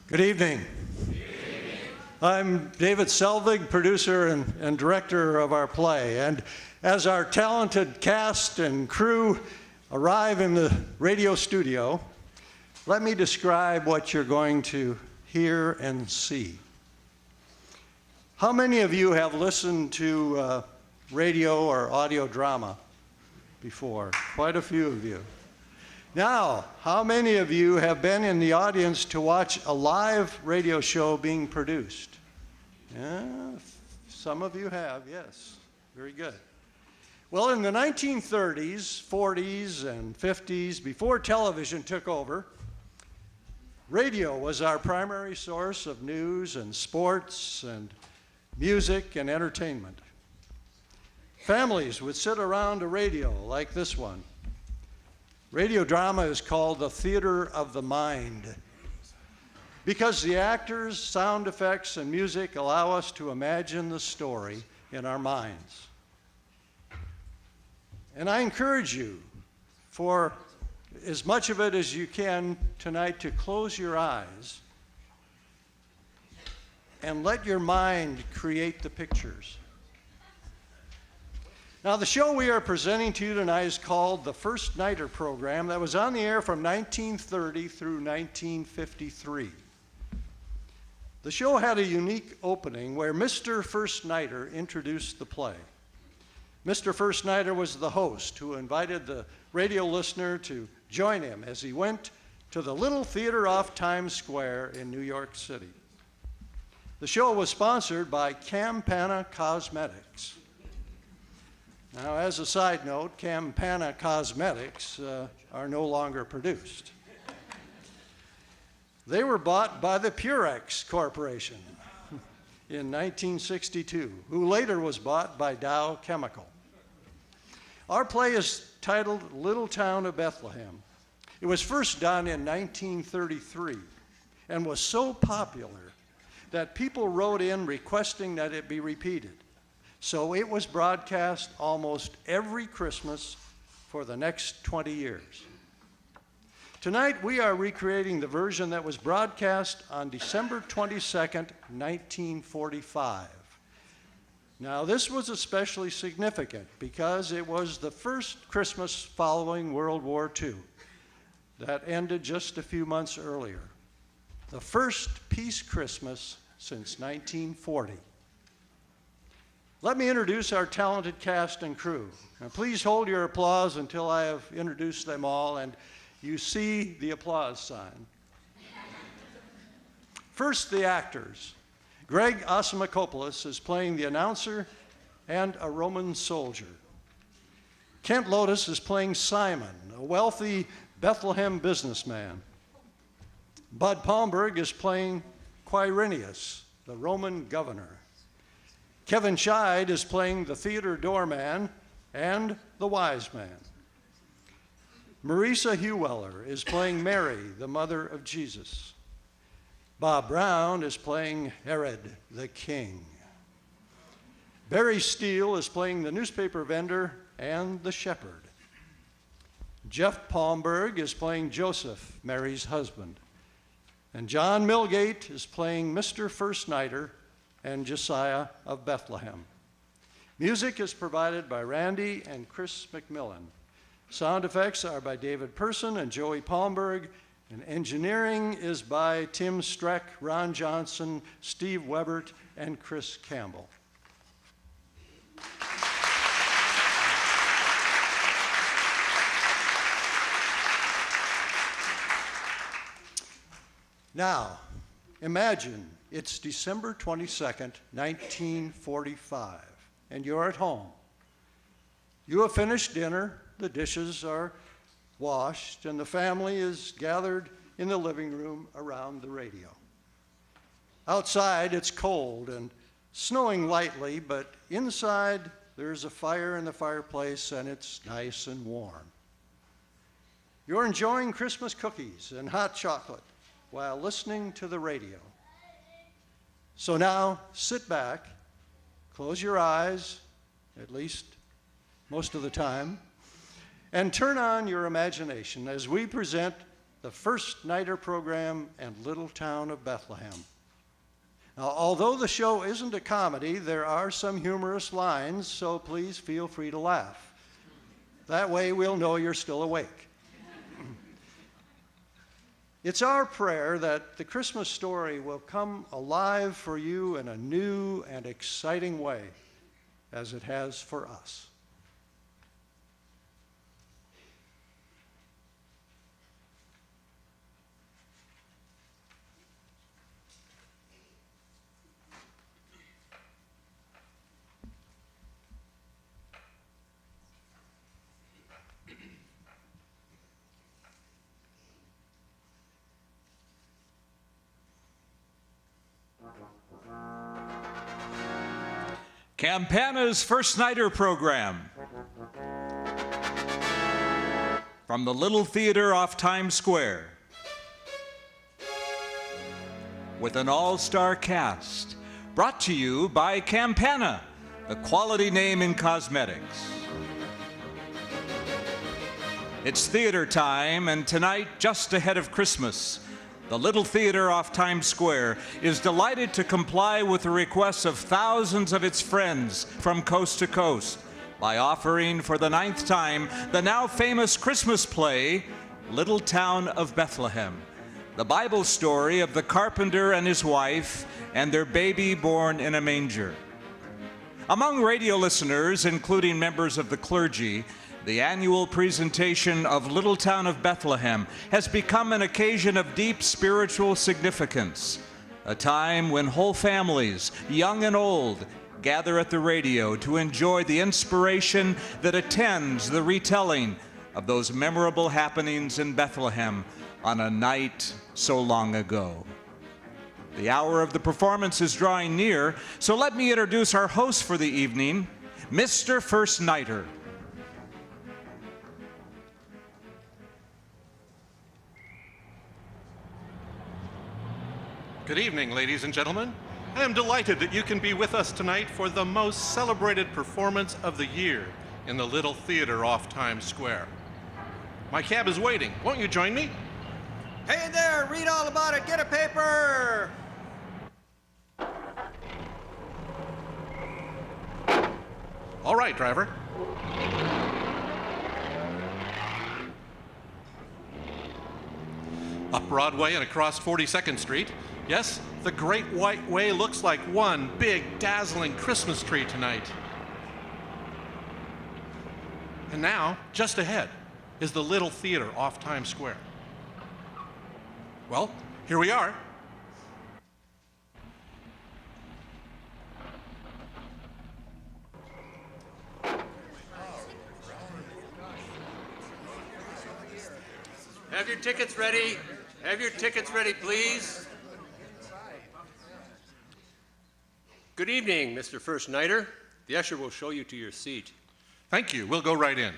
Good evening. I'm David Selvig, producer and director of our play. And as our talented cast and crew arrive in the radio studio, let me describe what you're going to hear and see. How many of you have listened to radio or audio drama before? Quite a few of you. Now, how many of you have been in the audience to watch a live radio show being produced? Yeah, some of you have, yes. Very good. Well, in the 1930s, 40s, and 50s, before television took over, radio was our primary source of news and sports and music and entertainment. Families would sit around a radio like this one. Radio drama is called the theater of the mind because the actors, sound effects, and music allow us to imagine the story in our minds. And I encourage you, for as much of it as you can tonight, to close your eyes and let your mind create the pictures. Now, the show we are presenting to you tonight is called the First Nighter program that was on the air from 1930 through 1953. The show had a unique opening where Mr. First Nighter introduced the play. Mr. First Nighter was the host who invited the radio listener to join him as he went to the little theater off Times Square in New York City. The show was sponsored by Campana Cosmetics. Now, as a side note, Campana Cosmetics are no longer produced. They were bought by the Purex Corporation in 1962, who later was bought by Dow Chemical. Our play is titled Little Town of Bethlehem. It was first done in 1933 and was so popular that people wrote in requesting that it be repeated. So it was broadcast almost every Christmas for the next 20 years. Tonight we are recreating the version that was broadcast on December 22nd, 1945. Now this was especially significant because it was the first Christmas following World War II that ended just a few months earlier. The first peace Christmas since 1940. Let me introduce our talented cast and crew. Now, please hold your applause until I have introduced them all and you see the applause sign. First, the actors. Greg Asimakopoulos is playing the announcer and a Roman soldier. Kent Lotus is playing Simon, a wealthy Bethlehem businessman. Bud Palmberg is playing Quirinius, the Roman governor. Kevin Scheid is playing the theater doorman and the wise man. Marisa Hewweller is playing Mary, the mother of Jesus. Bob Brown is playing Herod, the king. Barry Steele is playing the newspaper vendor and the shepherd. Jeff Palmberg is playing Joseph, Mary's husband. And John Milgate is playing Mr. First Nighter and Josiah of Bethlehem. Music is provided by Randy and Chris McMillan. Sound effects are by David Person and Joey Palmberg, and engineering is by Tim Streck, Ron Johnson, Steve Webert, and Chris Campbell. Now, imagine it's December 22nd, 1945, and you're at home. You have finished dinner, the dishes are washed, and the family is gathered in the living room around the radio. Outside, it's cold and snowing lightly, but inside, there's a fire in the fireplace, and it's nice and warm. You're enjoying Christmas cookies and hot chocolate while listening to the radio. So now, sit back, close your eyes, at least most of the time, and turn on your imagination as we present the First Nighter program, and Little Town of Bethlehem. Now, although the show isn't a comedy, there are some humorous lines, so please feel free to laugh. That way we'll know you're still awake. It's our prayer that the Christmas story will come alive for you in a new and exciting way, as it has for us. Campana's First Nighter program. From the Little Theater off Times Square. With an all-star cast. Brought to you by Campana, the quality name in cosmetics. It's theater time, and tonight, just ahead of Christmas, the Little Theater off Times Square is delighted to comply with the requests of thousands of its friends from coast to coast by offering for the 9th time the now famous Christmas play, Little Town of Bethlehem, the Bible story of the carpenter and his wife and their baby born in a manger. Among radio listeners, including members of the clergy, the annual presentation of Little Town of Bethlehem has become an occasion of deep spiritual significance, a time when whole families, young and old, gather at the radio to enjoy the inspiration that attends the retelling of those memorable happenings in Bethlehem on a night so long ago. The hour of the performance is drawing near, so let me introduce our host for the evening, Mr. First Nighter. Good evening, ladies and gentlemen. I am delighted that you can be with us tonight for the most celebrated performance of the year in the Little Theater off Times Square. My cab is waiting. Won't you join me? Hey there, read all about it. Get a paper. All right, driver. Up Broadway and across 42nd Street. Yes, the Great White Way looks like one big, dazzling Christmas tree tonight. And now, just ahead, is the Little Theater off Times Square. Well, here we are. Have your tickets ready. Have your tickets ready, please. Good evening, Mr. First Nighter. The usher will show you to your seat. Thank you. We'll go right in.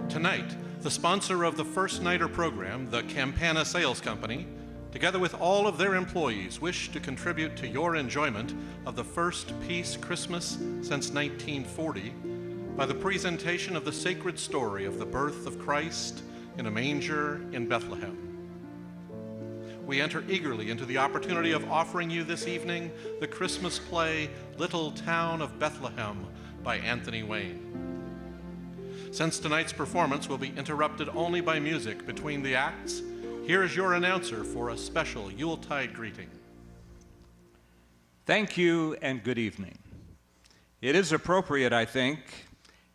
Tonight, the sponsor of the First Nighter program, the Campana Sales Company, together with all of their employees, wish to contribute to your enjoyment of the first peace Christmas since 1940 by the presentation of the sacred story of the birth of Christ in a manger in Bethlehem. We enter eagerly into the opportunity of offering you this evening the Christmas play, Little Town of Bethlehem by Anthony Wayne. Since tonight's performance will be interrupted only by music between the acts, here is your announcer for a special Yuletide greeting. Thank you and good evening. It is appropriate, I think,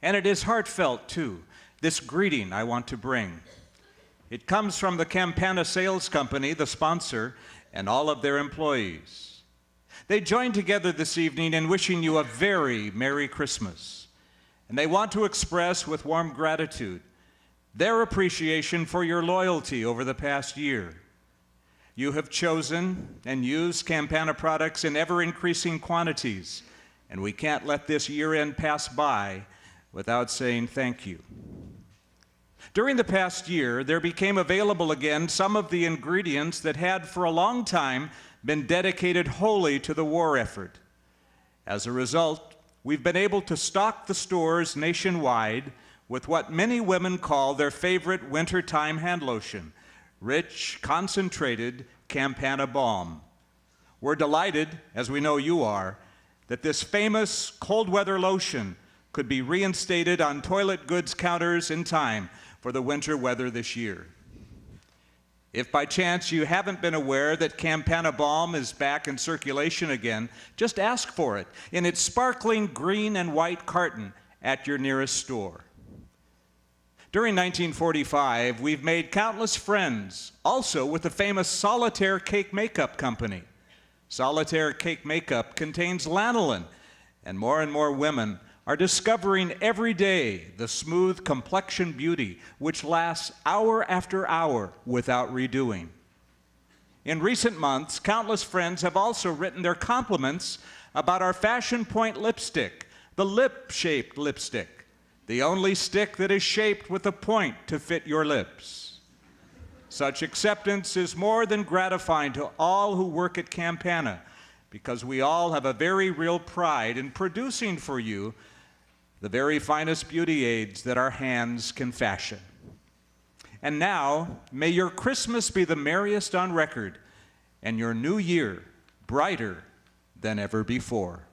and it is heartfelt too, this greeting I want to bring. It comes from the Campana Sales Company, the sponsor, and all of their employees. They join together this evening in wishing you a very Merry Christmas, and they want to express with warm gratitude their appreciation for your loyalty over the past year. You have chosen and used Campana products in ever-increasing quantities, and we can't let this year-end pass by without saying thank you. During the past year, there became available again some of the ingredients that had for a long time been dedicated wholly to the war effort. As a result, we've been able to stock the stores nationwide with what many women call their favorite wintertime hand lotion, rich, concentrated Campana Balm. We're delighted, as we know you are, that this famous cold weather lotion could be reinstated on toilet goods counters in time for the winter weather this year. If by chance you haven't been aware that Campana Balm is back in circulation again, just ask for it in its sparkling green and white carton at your nearest store. During 1945, we've made countless friends, also with the famous Solitaire Cake Makeup Company. Solitaire Cake Makeup contains lanolin, and more women are discovering every day the smooth complexion beauty which lasts hour after hour without redoing. In recent months, countless friends have also written their compliments about our Fashion Point lipstick, the lip-shaped lipstick, the only stick that is shaped with a point to fit your lips. Such acceptance is more than gratifying to all who work at Campana, because we all have a very real pride in producing for you the very finest beauty aids that our hands can fashion. And now, may your Christmas be the merriest on record, and your new year brighter than ever before.